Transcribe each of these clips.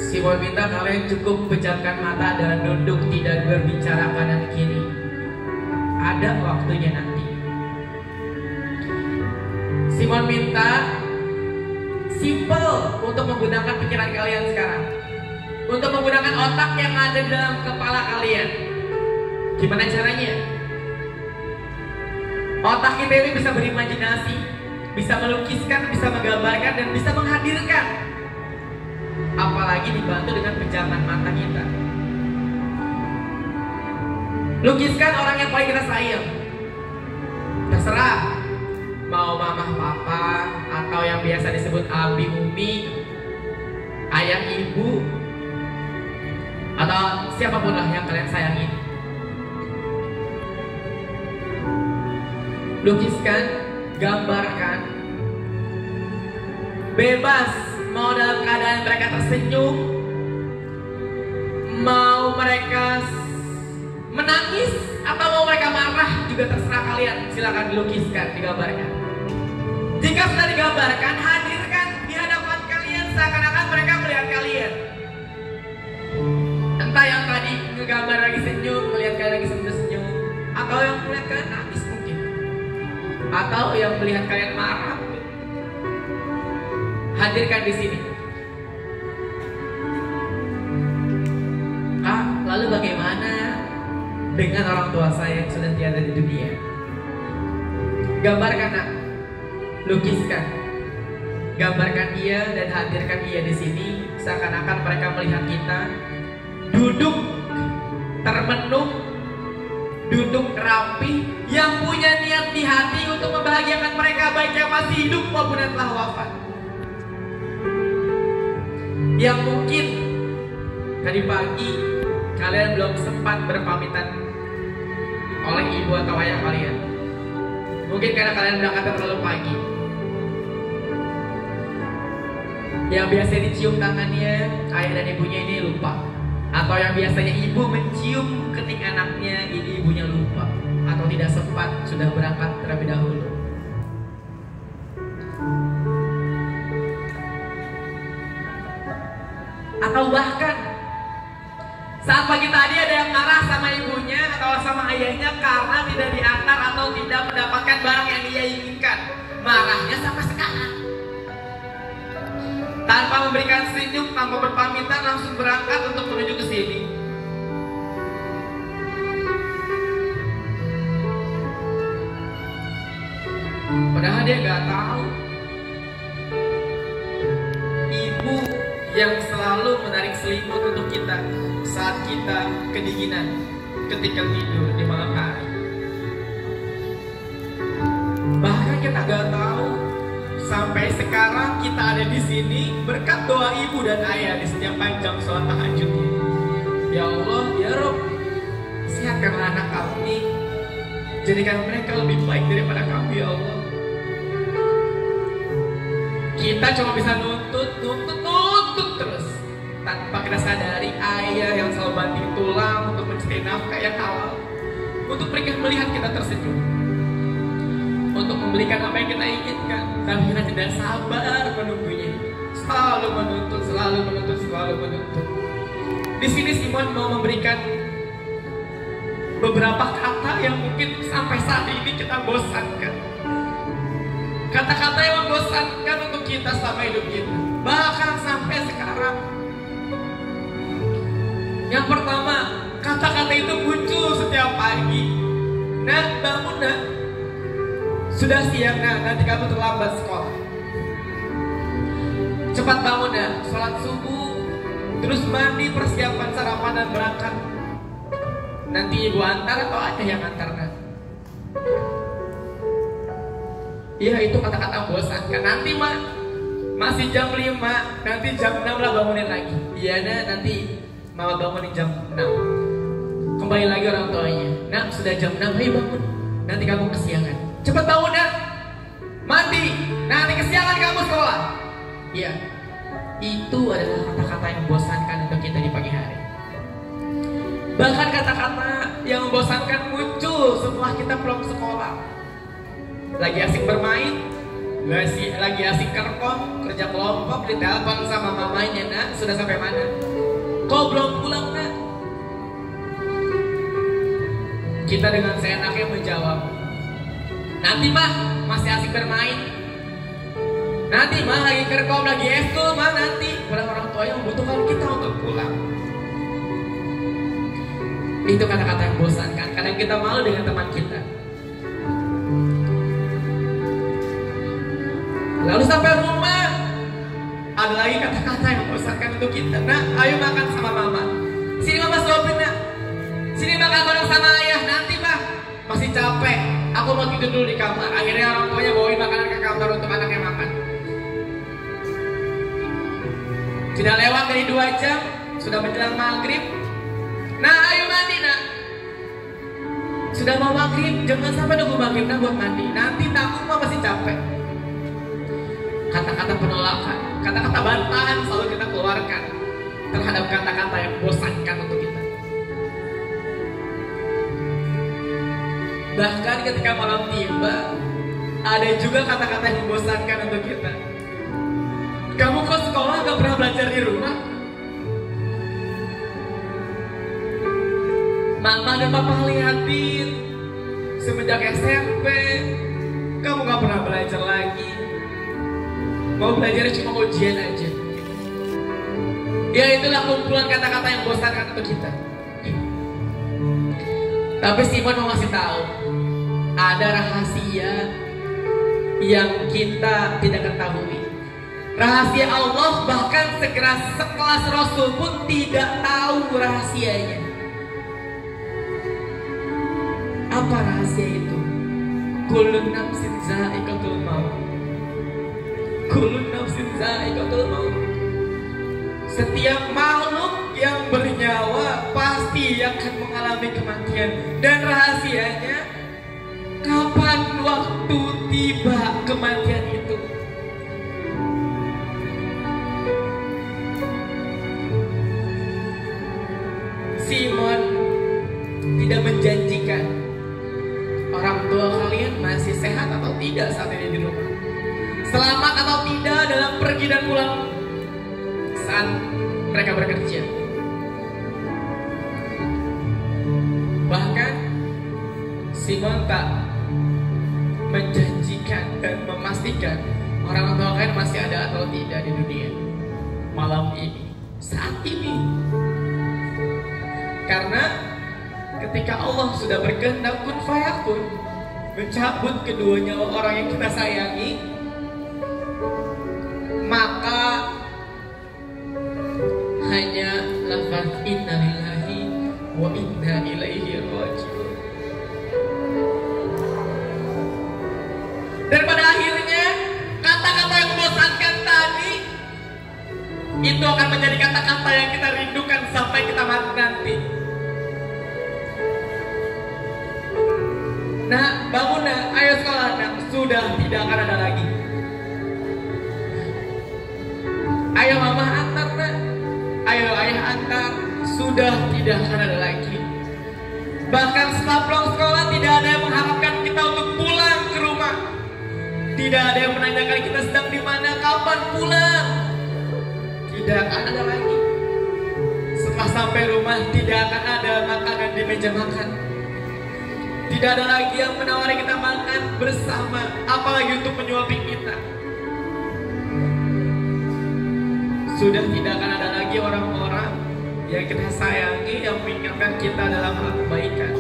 Simon minta kalian cukup pejamkan mata dan duduk, tidak berbicara kanan kiri. Ada waktunya nanti. Simon minta simple untuk menggunakan pikiran kalian sekarang, untuk menggunakan otak yang ada dalam kepala kalian. Gimana caranya? Otak kita ini bisa berimajinasi, bisa melukiskan, bisa menggambarkan, dan bisa menghadirkan. Apalagi dibantu dengan pejaman mata kita. Lukiskan orang yang paling kita sayang. Terserah, mau mama papa, atau yang biasa disebut abi umi, ayah ibu, atau siapapun lah yang kalian sayangi. Lukiskan, gambarkan, bebas. Mau dalam keadaan mereka tersenyum, mau mereka menangis, atau mau mereka marah, juga terserah kalian. Silakan dilukiskan, digambarkan. Jika sudah digambarkan, hadirkan di hadapan kalian seakan-akan mereka melihat kalian. Entah yang tadi ngegambar lagi senyum, melihat kalian lagi senyum, atau yang melihat kalian nangis mungkin, atau yang melihat kalian marah. Hadirkan di sini. Lalu bagaimana dengan orang tua saya yang sudah tiada di dunia? Gambarkan, nak. Lukiskan. Gambarkan dia dan hadirkan dia di sini seakan-akan mereka melihat kita duduk termenung, duduk rapi, yang punya niat di hati untuk membahagiakan mereka, baik yang masih hidup maupun yang telah wafat. Yang mungkin tadi pagi kalian belum sempat berpamitan oleh ibu atau ayah kalian. Mungkin karena kalian berangkat terlalu pagi. Yang biasa dicium tangannya ayah dan ibunya ini lupa. Atau yang biasanya ibu mencium kening anaknya, ini ibunya lupa. Atau tidak sempat, sudah berangkat terlebih dahulu. Atau bahkan saat pagi tadi ada yang marah sama ibunya atau sama ayahnya karena tidak diantar atau tidak mendapatkan barang yang dia inginkan. Marahnya sampai sekarang. Tanpa memberikan senyum, tanpa berpamitan, langsung berangkat untuk menuju ke sini. Padahal dia gak tahu ibu yang selalu menarik selimut untuk kita saat kita kedinginan ketika tidur di malam hari. Bahkan kita gak tahu sampai sekarang kita ada di sini berkat doa ibu dan ayah di setiap panjang sholat tahajudnya. Ya Allah, ya Rob, sehatkanlah anak kami, jadikan mereka lebih baik daripada kami, ya Allah. Kita cuma bisa nuntut terus tanpa kita sadari ayah yang selalu banting tulang untuk mencari nafkah yang halal, untuk melihat kita tersenyum, untuk memberikan apa yang kita inginkan, tapi kita tidak sabar menunggunya. Selalu menuntut. Di sini Simon mau memberikan beberapa kata yang mungkin sampai saat ini kita bosankan. Kata-kata yang membosankan untuk kita selama hidup kita, bahkan sampai sekarang. Yang pertama, kata-kata itu muncul setiap pagi. Nah, bangun nak, sudah siang nak, nanti kamu terlambat sekolah. Cepat bangun nak, sholat subuh, terus mandi, persiapan sarapan dan berangkat. Nanti ibu antar atau ayah yang antar nak. Iya, itu kata-kata membosankan. Nanti mak, masih jam 5, nanti jam 6 lah bangunin lagi. Iya nak, nanti mama bangunin jam 6. Kembali lagi orang tuanya, nak sudah jam 6, ayo bangun, nanti kamu kesiangan. Cepat bangun nak, mandi, nanti kesiangan kamu sekolah. Iya, itu adalah kata-kata yang membosankan untuk kita di pagi hari. Bahkan kata-kata yang membosankan muncul setelah kita pulang sekolah. Lagi asik bermain, lagi asik kerkong, kerja kelompok, ditelepon sama mamanya, nak sudah sampai mana? Kok belum pulang, nak? Kita dengan seenaknya menjawab, nanti mah masih asik bermain. Nanti mah lagi kerkong, lagi eskul mah nanti. Padahal orang tua yang membutuhkan kita untuk pulang. Itu kata-kata yang bosankan. Kadang kita malu dengan teman kita. Lalu sampai rumah, ada lagi kata-kata yang membosankan untuk kita. Nah, ayo makan sama mama. Sini mama suapin, nak. Sini makan bareng sama ayah. Nanti mah masih capek. Aku mau tidur dulu di kamar. Akhirnya orang tuanya bawain makanan ke kamar untuk anaknya makan. Sudah lewat dari 2 jam, sudah menjelang maghrib. Nah, ayo mandi, nak. Sudah mau maghrib, jangan sampai nunggu maghrib, nah buat mandi. Nanti takut mah masih capek. Kata-kata penolakan, kata-kata bantahan selalu kita keluarkan terhadap kata-kata yang membosankan untuk kita. Bahkan ketika malam tiba, ada juga kata-kata yang membosankan untuk kita. Kamu kok sekolah gak pernah belajar di rumah? Mama dan papa liatin semenjak SMP, kamu gak pernah belajar lagi. Mau belajar cuma ujian aja. Ya itulah kumpulan kata-kata yang membosankan untuk kita. Tapi Simon mau ngasih tahu, ada rahasia yang kita tidak ketahui. Rahasia Allah, bahkan sekelas Rasul pun tidak tahu rahasianya. Apa rahasia itu? Kullun nafsin za'iqatul maut. Kullun nafsin za'iqatul maut. Setiap makhluk yang bernyawa pasti akan mengalami kematian. Dan rahasianya, kapan waktu tiba kematian itu? Simon tidak menjanjikan orang tua kalian masih sehat atau tidak saat ini di rumah, selamat atau tidak dalam pergi dan pulang saat mereka bekerja. Bahkan Simon tak menjanjikan dan memastikan orang tua kalian masih ada atau tidak di dunia malam ini, saat ini. Karena ketika Allah sudah berkehendak kun fayakun, mencabut kedua nyawa orang yang kita sayangi, maka hanya lafaz inna lillahi wa inna ilaihi raji'un. Dan pada akhirnya kata-kata yang membosankan tadi itu akan menjadi kata-kata yang kita rindukan sampai kita mati nanti. Nah, bangun nak, ayo sekolah nak, sudah tidak akan ada lagi. Ayo mama antar nak, ayo ayah antar, sudah tidak akan ada lagi. Bahkan setelah pulang sekolah tidak ada yang mengharapkan kita untuk pulang ke rumah. Tidak ada yang menanyakan kita sedang di mana, kapan pulang. Tidak akan ada lagi. Setelah sampai rumah tidak akan ada makanan di meja makan. Tidak ada lagi yang menawari kita makan bersama, apalagi untuk menyuapi kita. Sudah tidak akan ada lagi orang-orang yang kita sayangi, yang mengingatkan kita dalam hal kebaikan.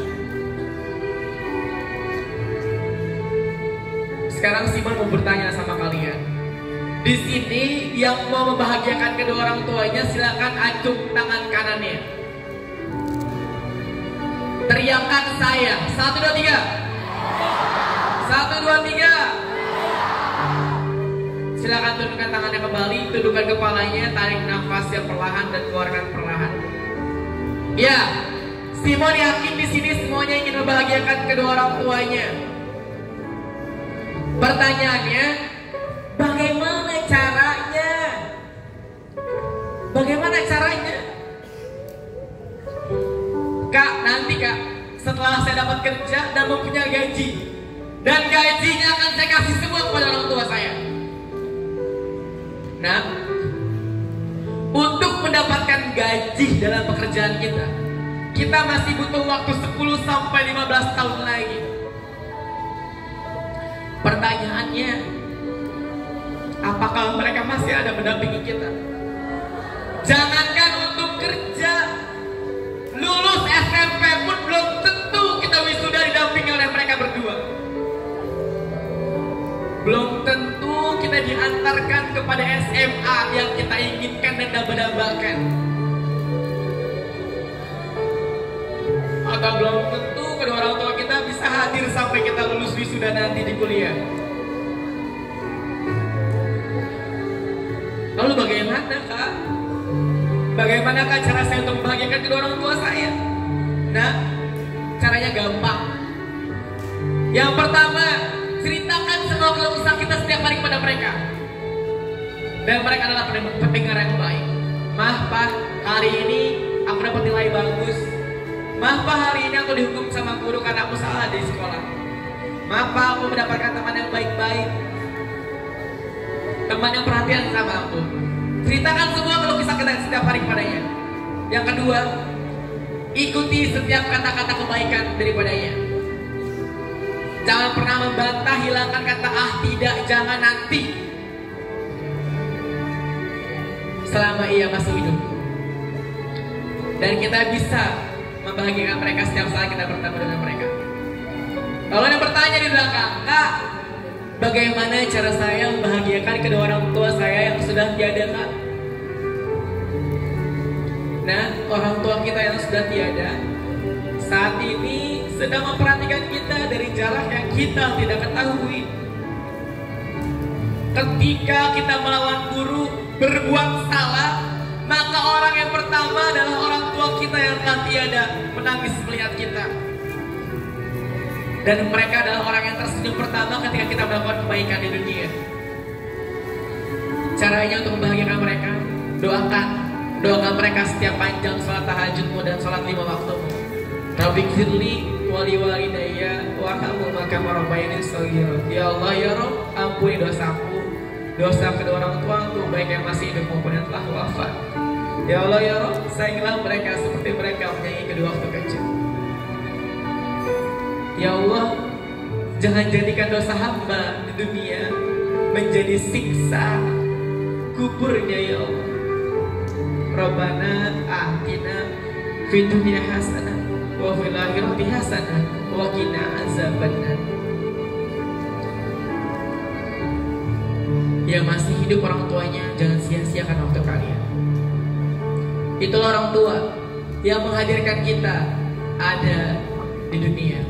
Sekarang Simon mau bertanya sama kalian. Di sini yang mau membahagiakan kedua orang tuanya, silakan acung tangan kanannya. Teriakan saya. 1, 2, 3. 1, 2, 3. Silakan tundukkan tangannya kembali, tundukkan kepalanya, tarik nafas yang perlahan dan keluarkan perlahan. Ya, Simon yakin di sini semuanya ingin membahagiakan kedua orang tuanya. Pertanyaannya, bagaimana caranya? Bagaimana caranya? Kak, nanti kak, setelah saya dapat kerja dan mempunyai gaji, Dan gajinya akan saya kasih semua kepada orang tua saya. Nah, untuk mendapatkan gaji dalam pekerjaan kita, kita masih butuh waktu 10 sampai 15 tahun lagi. Pertanyaannya, apakah mereka masih ada mendampingi kita? Jangankan untuk kerja, lulus SMP pun belum tentu kita wisuda didampingi oleh mereka berdua. Belum tentu kita diantarkan kepada SMA yang kita inginkan dan damba-dambakan. Atau belum tentu kedua orang tua kita bisa hadir sampai kita lulus wisuda nanti di kuliah. Lalu bagaimana kak? Bagaimanakah cara saya untuk membahagiakan kedua orang tua saya? Nah, caranya gampang. Yang pertama, ceritakan semua keluh kesah kita setiap hari kepada mereka. Dan mereka adalah pendengar yang baik. Mah, Pak, hari ini aku dapat nilai bagus. Mah, Pak, hari ini aku dihukum sama guru karena aku salah di sekolah. Mah, Pak, aku mendapatkan teman yang baik-baik, teman yang perhatian sama aku. Ceritakan semua keluh kisah kita setiap hari kepadanya. Yang kedua, ikuti setiap kata-kata kebaikan daripadanya. Jangan pernah membantah, hilangkan kata ah, tidak, jangan, nanti. Selama ia masih hidup. Dan kita bisa membahagiakan mereka setiap saat kita bertemu dengan mereka. Kalau ada yang bertanya di belakang, Kak, bagaimana cara saya membahagiakan kedua orang tua saya yang sudah tiada, Kak? Nah, orang tua kita yang sudah tiada saat ini sedang memperhatikan kita dari jarak yang kita tidak ketahui. Ketika kita melawan guru, berbuat salah, maka orang yang pertama adalah orang tua kita yang telah tiada, menangis melihat kita. Dan mereka adalah orang yang tersenyum pertama ketika kita melakukan kebaikan di dunia. Caranya untuk membahagiakan mereka, doakan mereka setiap panjang sholat tahajudmu dan sholat 5 waktumu. Rabbighfirli wali walidayya warhamhuma kama rabbayani shaghira. Ya Allah ya Rabb, ampuni dosaku, dosa kedua orang tuaku, baik yang masih hidup maupun yang telah wafat. Ya Allah ya Rabb, sayangilah mereka seperti mereka menyayangi kedua waktu kecil. Ya Allah, jangan jadikan dosa hamba di dunia menjadi siksa kuburnya ya Allah. Rabbana atina fid dunya hasanah wa fil akhirati hasanah wa qina azabannar. Yang masih hidup orang tuanya, jangan sia-siakan waktu kalian. Itulah orang tua yang menghadirkan kita ada di dunia.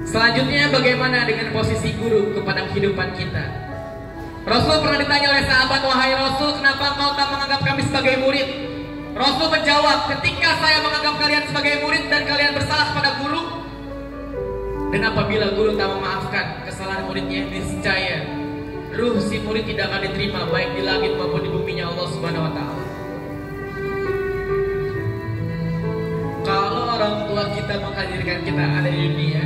Selanjutnya, bagaimana dengan posisi guru kepada kehidupan kita? Rasul pernah ditanya oleh sahabat, wahai Rasul, kenapa engkau tak menganggap kami sebagai murid? Rasul menjawab, ketika saya menganggap kalian sebagai murid dan kalian bersalah pada guru, dan apabila guru tak memaafkan kesalahan muridnya, niscaya ruh si murid tidak akan diterima baik di langit maupun di buminya Allah Subhanahu wa Ta'ala. Kalau orang tua kita menghadirkan kita ada di dunia,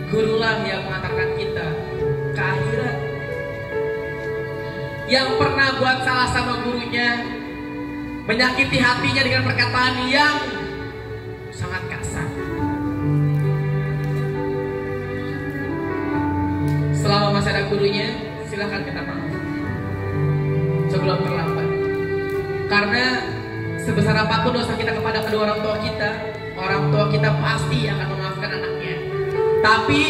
gurulah yang mengantarkan kita ke akhirat. Yang pernah buat salah sama gurunya, menyakiti hatinya dengan perkataan yang sangat kasar, selama masih ada gurunya, silakan kita maaf sebelum terlambat. Karena sebesar apapun dosa kita kepada kedua orang tua kita pasti akan memaafkan anaknya. Tapi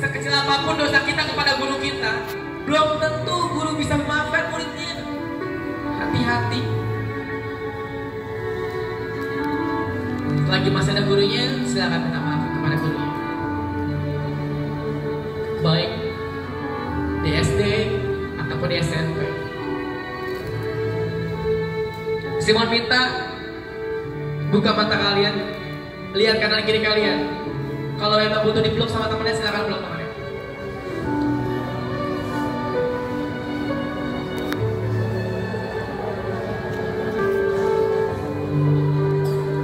sekecil apapun dosa kita kepada guru kita, belum tentu guru bisa memaafkan muridnya. Hati-hati. Selagi masih ada gurunya, silakan minta maaf kepada gurunya. Baik di SD ataupun di SMP. Simon minta buka mata kalian, lihat kanan kiri kalian. Kalau memang butuh dipeluk sama temannya, silakan peluk temannya.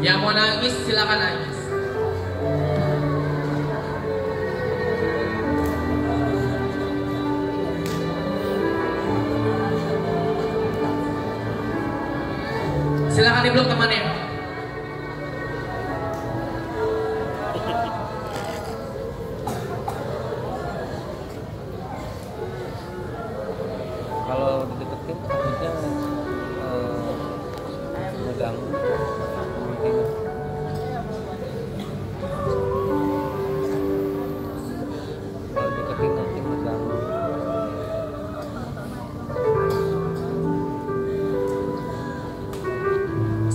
Yang mau nangis silakan nangis. Silakan dipeluk temannya. Kalau dideketin takutnya ngeganggu mungkin. Kalau deketin nanti ngeganggu.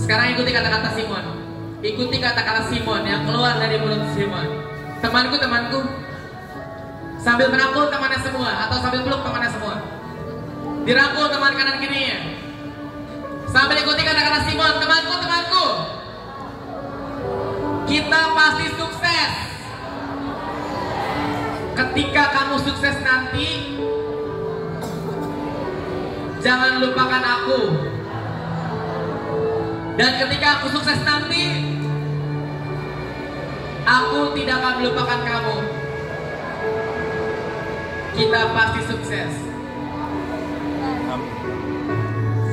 Sekarang ikuti kata-kata Simon. Ikuti kata-kata Simon yang keluar dari mulut Simon. Temanku, sambil merangkul temannya semua atau sambil peluk temannya semua. Dirangkul teman kanan kirinya. Sambil ikuti kata-kata Simon, temanku. Kita pasti sukses. Ketika kamu sukses nanti, jangan lupakan aku. Dan ketika aku sukses nanti, aku tidak akan melupakan kamu. Kita pasti sukses.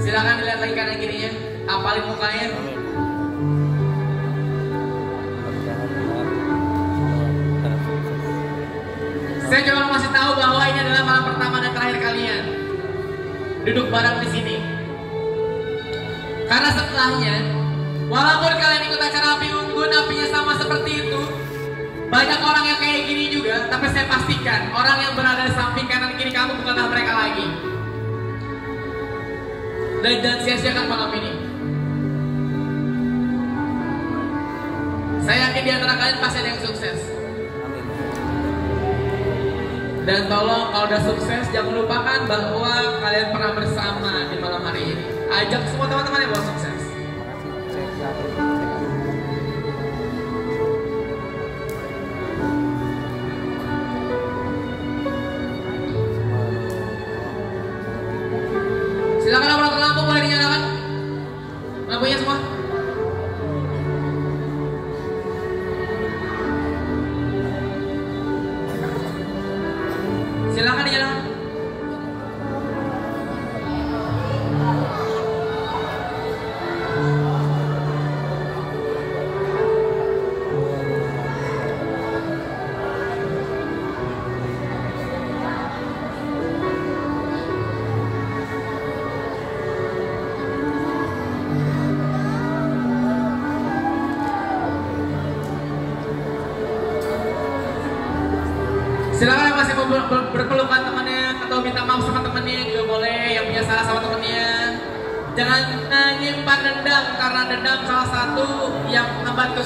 Silakan dilihat lagi kanan kirinya, apalin mukanya. Saya cuma masih tahu bahwa ini adalah malam pertama dan terakhir kalian duduk bareng di sini. Karena setelahnya, walaupun kalian ikut acara api unggun, apinya sama seperti itu, banyak orang yang kayak gini juga. Tapi saya pastikan orang yang berada di samping kanan kiri kamu bukanlah mereka lagi. Dan jangan sia-siakan malam ini. Saya yakin di antara kalian pasti ada yang sukses. Dan tolong kalau udah sukses jangan lupakan bahwa kalian pernah bersama di malam hari ini. Ajak semua teman-teman yang mau sukses. Silakan operator lampu boleh dinyalakan lampunya semua. Silakan dinyalakan. Silakan yang masih mau berpelukan temannya atau minta maaf sama temannya juga boleh, yang punya salah sama temannya. Jangan nyimpan dendam, karena dendam salah satu yang membuat